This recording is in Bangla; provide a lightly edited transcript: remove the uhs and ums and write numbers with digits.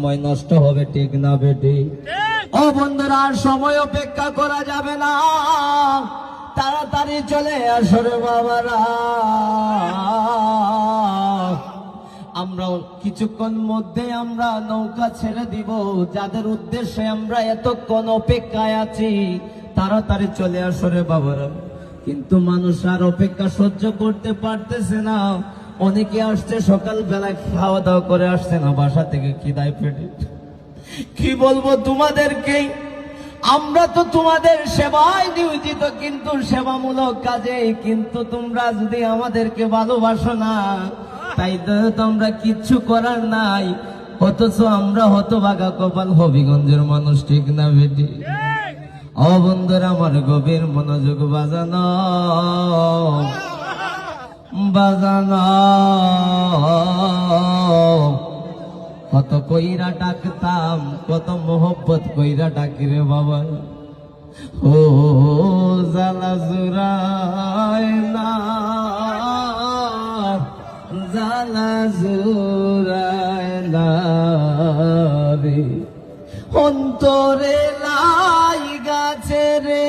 সময় নষ্ট হবে, ঠিক না বেটি? ও বন্ধুরা, আর সময় অপেক্ষা করা যাবে না, তাড়াতাড়ি চলে আসো রে বাবারা। আমরা কিছুক্ষণ মধ্যে আমরা নৌকা ছেড়ে দিব, যাদের উদ্দেশ্যে আমরা এতক্ষণ অপেক্ষায় আছি, তাড়াতাড়ি চলে আসো রে বাবারা। কিন্তু মানুষ আর অপেক্ষা সহ্য করতে পারতেছে না। অনেকে আসছে সকালবেলা, খাওয়া দাওয়া করে আসছে না, বাসা থেকে খিদায় পেটে। কি বলবো তোমাদেরকে, আমরা তো তোমাদের সেবায় নিয়োজিত, কিন্তু সেবামূলক কাজে। কিন্তু তোমরা যদি আমাদেরকে ভালোবাসো না, তাই তো আমরা কিচ্ছু করার নাই। অথচ আমরা হতভাগা কপাল হবিগঞ্জের মানুষ, ঠিক না বেটি? ও বন্ধুরা, আমার গভীর মনোযোগ বাজানো বাজানো। কত কইরা ডাকতাম, কত মোহব্বত কইরা ডাকি রে বাবা। ও জালা জুরায় না, জালা জুরায় না রে, অন্তরে লাই গাছে রে